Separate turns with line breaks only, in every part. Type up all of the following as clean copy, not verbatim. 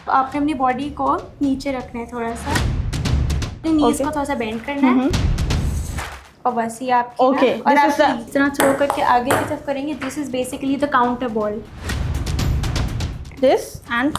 आपने अपनी बॉडी को नीचे रखना है, थोड़ा सा अपनी नीज को थोड़ा सा बेंड करना है और बस ये आपकी और आप इस तरह थ्रो करके आगे की तरफ करेंगे। This is basically the counter ball.
This and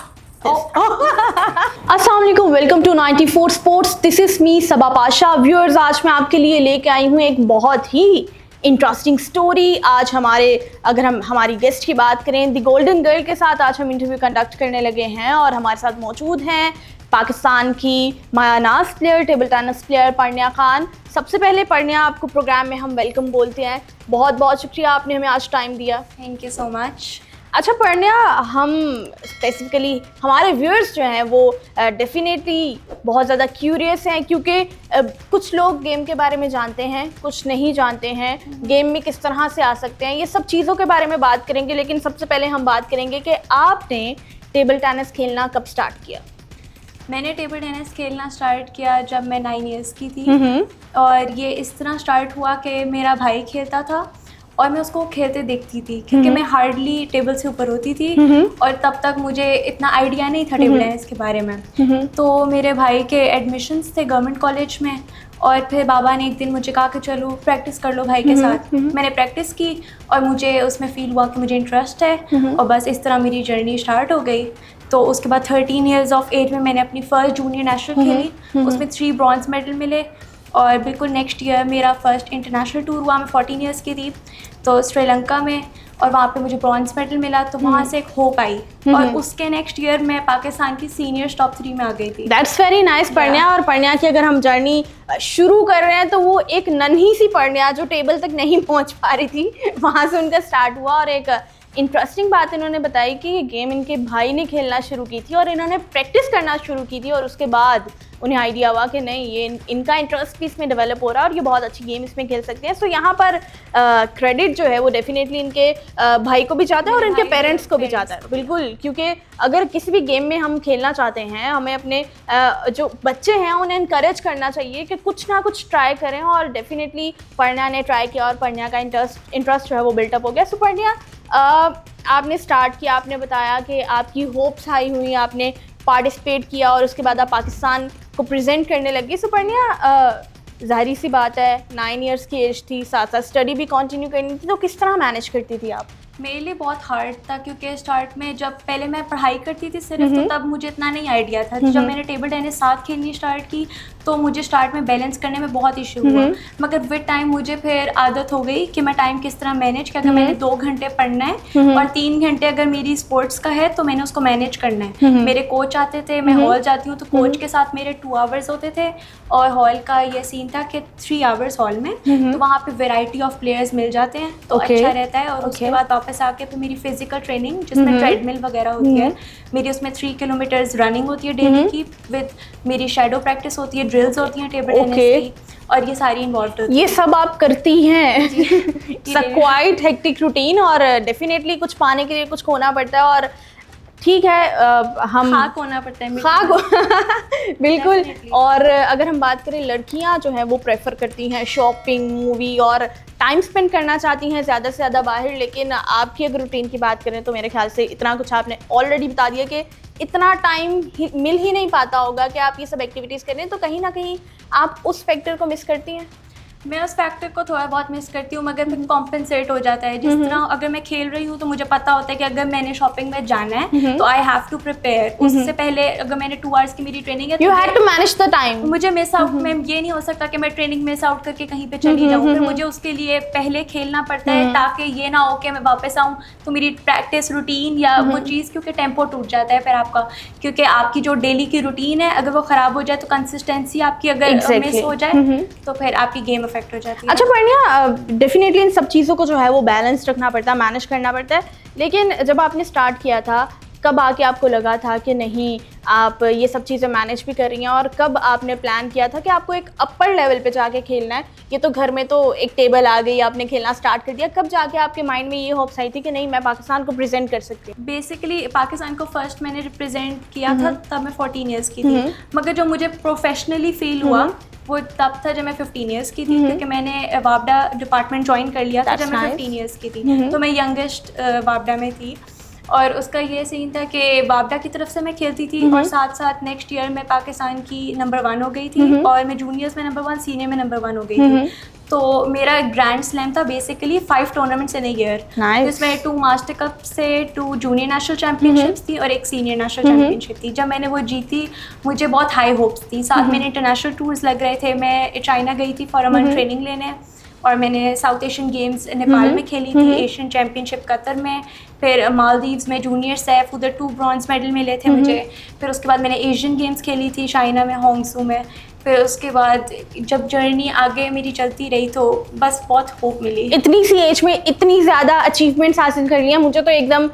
अस्सलाम वालेकुम, welcome to 94 sports. This is me Saba Pasha. Viewers, आज मैं आपके लिए लेके आई हूँ एक बहुत ही इंटरेस्टिंग स्टोरी। आज अगर हम हमारी गेस्ट की बात करें, द गोल्डन गर्ल के साथ आज हम इंटरव्यू कंडक्ट करने लगे हैं और हमारे साथ मौजूद हैं पाकिस्तान की मायानाज player, table tennis player Parniya Khan. सबसे पहले पर्निया, आपको प्रोग्राम में हम वेलकम बोलते हैं। बहुत बहुत शुक्रिया, आपने हमें आज टाइम दिया।
Thank you so much.
अच्छा पर्निया, हम स्पेसिफिकली हमारे व्यूअर्स जो हैं वो डेफिनेटली बहुत ज़्यादा क्यूरियस हैं, क्योंकि कुछ लोग गेम के बारे में जानते हैं, कुछ नहीं जानते हैं, गेम में किस तरह से आ सकते हैं, ये सब चीज़ों के बारे में बात करेंगे। लेकिन सबसे पहले हम बात करेंगे कि आपने टेबल टेनिस खेलना कब स्टार्ट किया?
मैंने टेबल टेनिस खेलना स्टार्ट किया जब मैं 9 इयर्स की थी। और ये इस तरह स्टार्ट हुआ कि मेरा भाई खेलता था और मैं उसको खेलते देखती थी, क्योंकि मैं हार्डली टेबल से ऊपर होती थी और तब तक मुझे इतना आइडिया नहीं था टेबल टेनिस के बारे में। तो मेरे भाई के एडमिशन्स थे गवर्नमेंट कॉलेज में और फिर बाबा ने एक दिन मुझे कहा कि चलो प्रैक्टिस कर लो भाई के साथ। मैंने प्रैक्टिस की और मुझे उसमें फील हुआ कि मुझे इंटरेस्ट है और बस इस तरह मेरी जर्नी स्टार्ट हो गई। तो उसके बाद 13 इयर्स ऑफ एज में मैंने अपनी फर्स्ट जूनियर नेशनल खेली, उसमें 3 ब्रॉन्ज मेडल मिले और बिल्कुल नेक्स्ट ईयर मेरा फर्स्ट इंटरनेशनल टूर हुआ। मैं 14 इयर्स की थी तो श्रीलंका में, और वहाँ पे मुझे ब्रॉन्ज मेडल मिला। तो वहाँ से एक होप आई और उसके नेक्स्ट ईयर मैं पाकिस्तान की सीनियर्स टॉप 3 में आ गई थी।
That's very nice Parniya. और पर्निया की अगर हम जर्नी शुरू कर रहे हैं तो वो एक नन्ही सी पर्निया जो टेबल तक नहीं पहुँच पा रही थी, वहाँ से उनका स्टार्ट हुआ। और एक इंटरेस्टिंग बात इन्होंने बताई कि ये गेम इनके भाई ने खेलना शुरू की थी और इन्होंने प्रैक्टिस करना शुरू की थी और उसके बाद उन्हें आइडिया हुआ कि नहीं, ये इनका इंटरेस्ट भी इसमें डेवलप हो रहा है और ये बहुत अच्छी गेम इसमें खेल सकते हैं। सो यहाँ पर क्रेडिट जो है वो डेफिनेटली इनके भाई को भी जाता है और इनके पेरेंट्स को भी जाता है। बिल्कुल, क्योंकि अगर किसी भी गेम में हम खेलना चाहते हैं, हमें अपने जो बच्चे हैं उन्हें इनकरेज करना चाहिए कि कुछ ना कुछ ट्राई करें। और डेफिनेटली पर्निया ने ट्राई किया और पर्निया का इंटरेस्ट जो है वो बिल्टअप हो गया। सो पर्निया, आपने स्टार्ट किया, आपने बताया कि आपकी होप्स हाई हुई, आपने पार्टिसिपेट किया और उसके बाद आप पाकिस्तान को प्रेजेंट करने लगी। सो पर्निया, जाहिर सी बात है 9 इयर्स की एज थी, साथ साथ स्टडी भी कंटिन्यू करनी थी, तो किस तरह मैनेज करती थी आप?
मेरे लिए बहुत हार्ड था, क्योंकि स्टार्ट में जब पहले मैं पढ़ाई करती थी सिर्फ, तो तब मुझे इतना नहीं आइडिया था। जब मैंने टेबल टेनिस साथ खेलनी स्टार्ट की तो मुझे स्टार्ट में बैलेंस करने में बहुत इशू हुआ, मगर विद टाइम मुझे फिर आदत हो गई कि मैं टाइम किस तरह मैनेज कर। अगर मैंने 2 घंटे पढ़ना है और 3 घंटे अगर मेरी स्पोर्ट्स का है तो मैंने उसको मैनेज करना है। मेरे कोच आते थे, मैं हॉल जाती हूँ तो कोच के साथ मेरे 2 आवर्स होते थे और हॉल का ये सीन था कि 3 आवर्स हॉल में, तो वहाँ पे वैरायटी ऑफ प्लेयर्स मिल जाते हैं तो अच्छा रहता है। और उसके बाद वापस आके फिर मेरी फिजिकल ट्रेनिंग जिसमें ट्रेडमिल वगैरह होती है, मेरी उसमें 3 किलोमीटर्स रनिंग होती है डेली की, विद मेरी शैडो प्रैक्टिस होती है, ड्रिल्स होती हैं टेबल टेनिस की, और ये सारी इन्वॉल्व होती है।
ये सब आप करती हैं? क्वाइट हेक्टिक रूटीन, और डेफिनेटली कुछ पाने के लिए कुछ खोना पड़ता है। और ठीक है, हम
खाक होना पड़ता है,
खाक बिल्कुल। और अगर हम बात करें, लड़कियां जो हैं वो प्रेफर करती हैं शॉपिंग, मूवी और टाइम स्पेंड करना चाहती हैं ज़्यादा से ज़्यादा बाहर। लेकिन आपकी अगर रूटीन की बात करें तो मेरे ख्याल से इतना कुछ आपने ऑलरेडी बता दिया कि इतना टाइम मिल ही नहीं पाता होगा कि आप ये सब एक्टिविटीज़ करें, तो कहीं ना कहीं आप उस फैक्टर को मिस करती हैं।
मैं उस फैक्टर को थोड़ा बहुत मिस करती हूँ, मगर फिर कॉम्पनसेट हो जाता है। जिस तरह अगर मैं खेल रही हूँ तो मुझे पता होता है कि अगर मैंने शॉपिंग में जाना है तो आई हैव टू प्रिपेयर। उससे पहले अगर मैंने 2 आवर्स की मेरी ट्रेनिंग है,
you have to manage the time.
मुझे मिस आउट में ये नहीं हो सकता कि मैं ट्रेनिंग मिस आउट करके कहीं पे चली जाऊँ। फिर मुझे उसके लिए पहले खेलना पड़ता है ताकि ये ना हो कि मैं वापस आऊँ तो मेरी प्रैक्टिस रूटीन या वो चीज़, क्योंकि टेम्पो टूट जाता है फिर आपका, क्योंकि आपकी जो डेली की रूटीन है अगर वो ख़राब हो जाए तो कंसिस्टेंसी आपकी अगर मिस हो जाए तो फिर आपकी गेम अफेक्ट हो जाती है।
अच्छा पर्निया, डेफिनेटली इन सब चीज़ों को जो है वो बैलेंस रखना पड़ता है, मैनेज करना पड़ता है। लेकिन जब आपने स्टार्ट किया था, कब आके आपको लगा था कि नहीं, आप ये सब चीज़ें मैनेज भी कर रही हैं, और कब आपने प्लान किया था कि आपको एक अपर लेवल पे जाके खेलना है? ये तो घर में तो एक टेबल आ गई, आपने खेलना स्टार्ट कर दिया, कब जाके आपके माइंड में ये होप्स आई थी कि नहीं, मैं पाकिस्तान को प्रेजेंट कर सकती हूँ?
बेसिकली पाकिस्तान को फर्स्ट मैंने रिप्रेजेंट किया था तब मैं 14 ईयर्स की थी, मगर जो मुझे प्रोफेशनली फील हुआ वो तब था जब मैं 15 ईयर्स की थी, क्योंकि मैंने वापडा डिपार्टमेंट ज्वाइन कर लिया था जब मैं 15 ईयर्स की थी। तो मैं यंगेस्ट वापडा में थी। और उसका ये सीन था कि बाबडा की तरफ से मैं खेलती थी और साथ साथ नेक्स्ट ईयर मैं पाकिस्तान की नंबर 1 हो गई थी और मैं जूनियर्स में नंबर 1, सीनियर में नंबर 1 हो गई थी। तो मेरा ग्रैंड स्लैम था basically 5 tournaments in a year, जिसमें 2 मास्टर कप से 2 जूनियर नेशनल चैम्पियनशिप्स थी और एक सीनियर नेशनल चैम्पियनशिप थी। जब मैंने वो जीती मुझे बहुत हाई होप्स थी। साथ में इंटरनेशनल टूर्स लग रहे थे। मैं चाइना गई थी फॉर अ मंथ ट्रेनिंग लेने और मैंने साउथ एशियन गेम्स नेपाल में खेली थी, एशियन चैम्पियनशिप कतर में, फिर मालदीव्स में जूनियर सैफ, उधर 2 ब्रॉन्ज मेडल मिले थे मुझे। फिर उसके बाद मैंने एशियन गेम्स खेली थी चाइना में, होंगसू में। फिर उसके बाद जब जर्नी आगे मेरी चलती रही तो बस बहुत होप मिली।
इतनी सी एज में इतनी ज़्यादा अचीवमेंट्स हासिल कर रही हैं, मुझे तो एकदम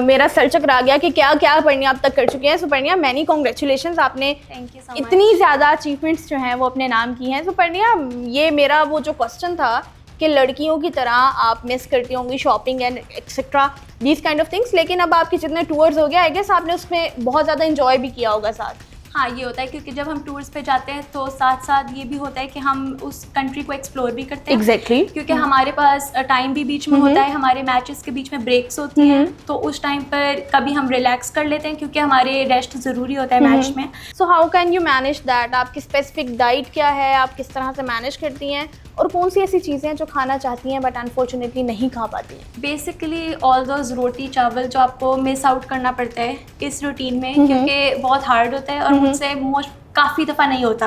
मेरा सर चकरा गया कि क्या क्या पर्णिया अब तक कर चुके हैं। सो पर्णिया, मैनी कॉन्ग्रेचुलेशंस, आपने
थैंक यू सो मच।
इतनी ज़्यादा अचीवमेंट्स जो हैं वो अपने नाम की हैं। सो पर्णिया, ये मेरा वो जो क्वेश्चन था कि लड़कियों की तरह आप मिस करती होंगी shopping and etcetera these kind of things, लेकिन अब आपके जितने टूर्स हो गए आई गेस आपने उसमें बहुत ज़्यादा इंजॉय भी किया होगा साथ।
हाँ, ये होता है क्योंकि जब हम टूर्स पे जाते हैं तो साथ साथ ये भी होता है कि हम उस कंट्री को एक्सप्लोर भी करते हैं।
एग्जैक्टली।
क्योंकि हमारे पास टाइम भी बीच में होता है, हमारे मैचेस के बीच में ब्रेक्स होती हैं, तो उस टाइम पर कभी हम रिलैक्स कर लेते हैं क्योंकि हमारे रेस्ट ज़रूरी होता है मैच में।
So how can you manage that? आपकी स्पेसिफिक डाइट क्या है, आप किस तरह से मैनेज करती हैं, और कौन सी ऐसी चीज़ें हैं जो खाना चाहती हैं बट अनफॉर्चुनेटली नहीं खा पाती हैं?
बेसिकली ऑल दोज रोटी चावल जो आपको मिस आउट करना पड़ता है इस रूटीन में, क्योंकि बहुत हार्ड होता है और मुझसे मोस्ट काफ़ी दफ़ा नहीं होता।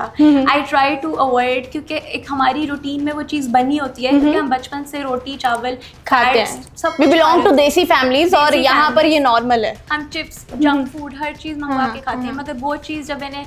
आई ट्राई टू अवॉइड, क्योंकि एक हमारी रूटीन में वो चीज़ बनी होती है क्योंकि हम बचपन से रोटी चावल
खाते हैं, सब वी बिलोंग टू देसी फैमिलीज और यहाँ पर ये नॉर्मल है।
हम चिप्स, जंक फूड, हर चीज़ मंगवा के खाते हैं। मगर वो चीज़ जब मैंने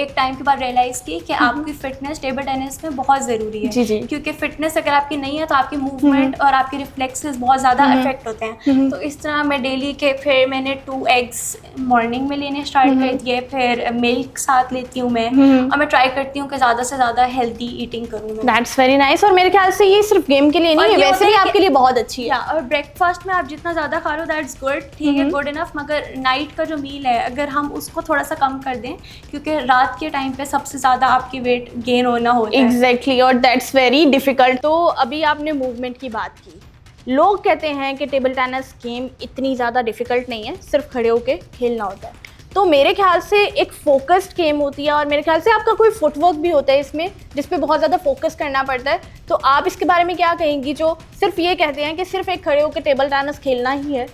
एक टाइम के बाद रियलाइज़ की कि आपकी फिटनेस टेबल टेनिस में बहुत ज़रूरी है।
जी जी।
क्योंकि फिटनेस अगर आपकी नहीं है तो आपकी मूवमेंट और आपके रिफ्लेक्सेस बहुत ज़्यादा अफेक्ट होते हैं। तो इस तरह मैं डेली के फिर मैंने 2 एग्स मॉर्निंग में लेने स्टार्ट कर दिए, फिर मिल्क साथ लेती हूँ मैं, और मैं ट्राई करती हूँ कि ज़्यादा से ज़्यादा हेल्दी ईटिंग करूँ मैं।
That's very nice. और मेरे ख्याल से ये सिर्फ गेम के लिए नहीं है, वैसे भी आपके लिए बहुत अच्छी है।
और ब्रेकफास्ट में आप जितना ज़्यादा खा लो दैट्स गुड, ठीक है, गुड इनफ। मगर नाइट का जो मील है अगर हम उसको थोड़ा सा कम कर दें, क्योंकि रात के टाइम पे सबसे ज़्यादा आपकी वेट गेन होना होता है।
एग्जैक्टली, और दैट्स वेरी डिफिकल्ट। तो अभी आपने मूवमेंट की बात की, लोग कहते हैं कि टेबल टेनिस गेम इतनी ज़्यादा डिफिकल्ट नहीं है, सिर्फ खड़े होके खेलना होता है। तो मेरे ख्याल से एक फोकस्ड गेम होती है और मेरे ख्याल से आपका कोई फुटवर्क भी होता है इसमें जिस पे बहुत ज़्यादा फोकस करना पड़ता है। तो आप इसके बारे में क्या कहेंगी जो सिर्फ ये कहते हैं कि सिर्फ एक खड़े होकर टेबल टेनिस खेलना ही है?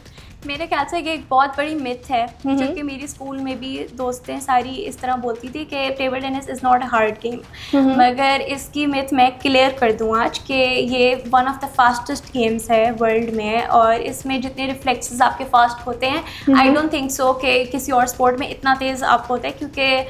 मेरे ख्याल से ये एक बहुत बड़ी मिथ है, क्योंकि मेरी स्कूल में भी दोस्तें सारी इस तरह बोलती थी कि table tennis is not a hard game. मगर इसकी मिथ मैं क्लियर कर दूँ आज कि ये one of the fastest games है वर्ल्ड में, और इसमें जितने रिफ्लेक्सेस आपके फास्ट होते हैं आई डोंट थिंक सो कि किसी और स्पोर्ट में इतना तेज़ आपको होता है। क्योंकि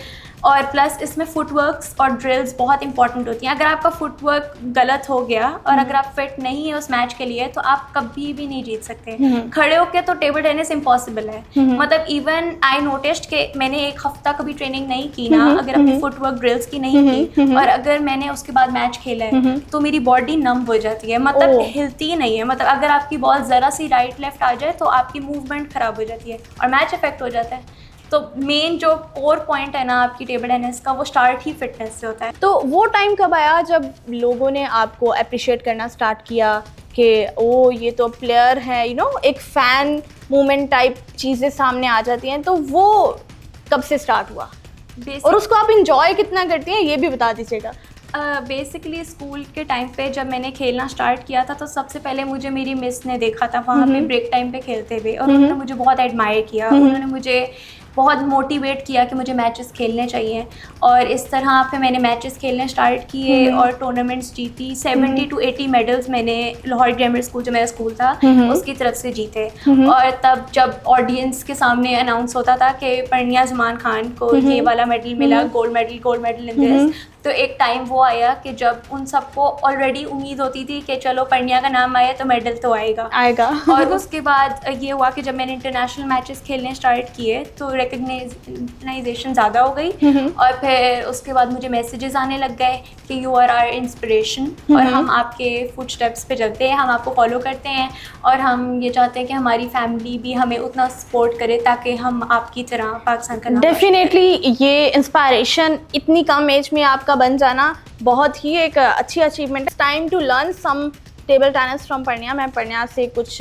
और प्लस इसमें फुटवर्क्स और ड्रिल्स बहुत इंपॉर्टेंट होती हैं। अगर आपका फुटवर्क गलत हो गया और अगर आप फिट नहीं है उस मैच के लिए तो आप कभी भी नहीं जीत सकते। खड़े होकर तो टेबल टेनिस इम्पॉसिबल है। मतलब इवन आई नोटिस्ड कि मैंने एक हफ्ता कभी ट्रेनिंग नहीं की ना, अगर अपनी फुटवर्क ड्रिल्स की नहीं की और अगर मैंने उसके बाद मैच खेला है तो मेरी बॉडी नम हो जाती है, मतलब हिलती नहीं है। मतलब अगर आपकी बॉल ज़रा सी राइट लेफ्ट आ जाए तो आपकी मूवमेंट ख़राब हो जाती है और मैच इफेक्ट हो जाता है। तो मेन जो कोर पॉइंट है ना आपकी टेबल टेनिस का, वो स्टार्ट ही फिटनेस से होता है।
तो वो टाइम कब आया जब लोगों ने आपको अप्रिशिएट करना स्टार्ट किया कि ओ ये तो प्लेयर है, यू नो, एक फ़ैन मूवमेंट टाइप चीज़ें सामने आ जाती हैं, तो वो कब से स्टार्ट हुआ और उसको आप इंजॉय कितना करती हैं ये भी बता दीजिएगा।
बेसिकली स्कूल के टाइम पे जब मैंने खेलना स्टार्ट किया था तो सबसे पहले मुझे मेरी मिस ने देखा था वहाँ पे ब्रेक टाइम पे खेलते हुए, और उन्होंने मुझे बहुत एडमायर किया। उन्होंने मुझे बहुत मोटिवेट किया कि मुझे मैचेस खेलने चाहिए, और इस तरह पे मैंने मैचेस खेलने स्टार्ट किए और टूर्नामेंट्स जीती। 70 to 80 मेडल्स मैंने लाहौर ग्रामर स्कूल, जो मेरा स्कूल था, उसकी तरफ से जीते। और तब जब ऑडियंस के सामने अनाउंस होता था कि पर्णिया ज़मान खान को ये वाला मेडल मिला, गोल्ड मेडल इन दिस, तो एक टाइम वो आया कि जब उन सबको ऑलरेडी उम्मीद होती थी कि चलो पर्णिया का नाम आया तो मेडल तो आएगा। और उसके बाद ये हुआ कि जब मैंने इंटरनेशनल मैचेस खेलने स्टार्ट किए तो रिकग्नाइजेशन ज़्यादा हो गई, और फिर उसके बाद मुझे मैसेजेस आने लग गए कि यू आर आवर इंस्पिरेशन, और हम आपके फुटस्टेप्स पे चलते हैं, हम आपको फॉलो करते हैं, और हम ये चाहते हैं कि हमारी फैमिली भी हमें उतना सपोर्ट करे ताकि हम आपकी तरह पाकिस्तान का नाम।
डेफिनेटली ये इंस्पायरेशन इतनी कम एज में आपका बन जाना बहुत ही एक अच्छी अचीवमेंट है। Time to learn some table tennis from Parniya. मैं पर्णिया से कुछ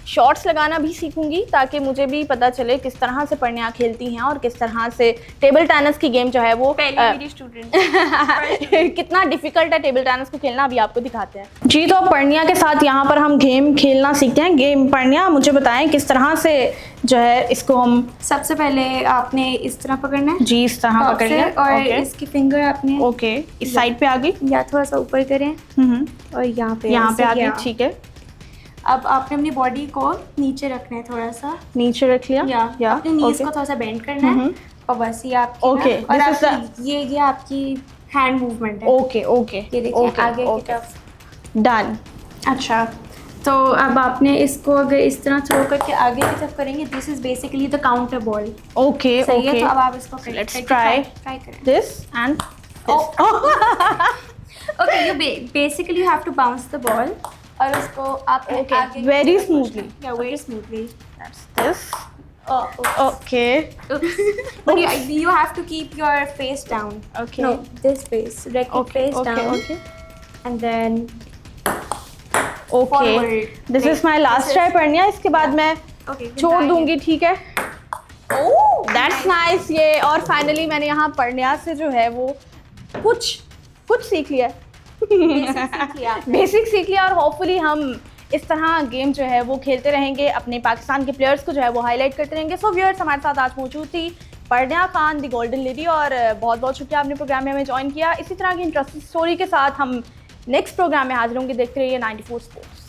शॉट्स लगाना भी सीखूंगी ताकि मुझे भी पता चले किस तरह से पर्णिया खेलती हैं और किस तरह से टेबल टेनिस की गेम जो है वो
पहले मेरी स्टूडेंट
कितना डिफिकल्ट है टेबल टेनिस को खेलना, अभी आपको दिखाते हैं। जी, तो पर्णिया के साथ यहाँ पर हम गेम खेलना सीखते हैं। गेम पर्णिया मुझे बताएं किस तरह से जो है इसको हम।
सबसे पहले आपने इस तरह पकड़ना है
जी, इस तरह पकड़ लिया
और इसकी फिंगर आपने
ओके इस साइड पे आ गई
या थोड़ा सा ऊपर करें और यहाँ पे
आ गई, ठीक है।
अब आपने अपनी बॉडी को नीचे रखना है, थोड़ा सा
नीचे रख लिया
या अपने नीज को थोड़ा सा बेंड करना है और बस ये आपकी
ओके
और आपकी ये आपकी हैंड मूवमेंट है।
ओके
ये देखिए आगे की तरफ
डन।
अच्छा, तो अब आपने इसको अगर इस तरह थ्रो करके आगे की तरफ करेंगे, this is basically the counter ball.
Okay
सही है, तो अब आप इसको
लेट्स ट्राई
करें
this and
okay, you basically you have to bounce the ball और उसको आप आगे
very smoothly
very smoothly
that's this okay
but you have to keep your face down.
Okay.
No, this face, direct face down.
Okay.
And then
okay.
forward.
This is my last try पर्णिया, इसके बाद मैं छोड़ दूंगी, ठीक है।
Oh,
that's nice। ये और finally मैंने यहाँ पर्णिया से जो है वो कुछ सीख लिया, बेसिक सीख लिया और होपफुली हम इस तरह गेम जो है वो खेलते रहेंगे, अपने पाकिस्तान के प्लेयर्स को जो है वो हाईलाइट करते रहेंगे। सो व्यूअर्स, हमारे साथ आज मौजूद थी पर्णिया खान द गोल्डन लेडी और बहुत बहुत शुक्रिया आपने प्रोग्राम में हमें ज्वाइन किया। इसी तरह की इंटरेस्टिंग स्टोरी के साथ हम नेक्स्ट प्रोग्राम में हाजिर होंगे। देखते रहिए 94 स्पोर्ट्स।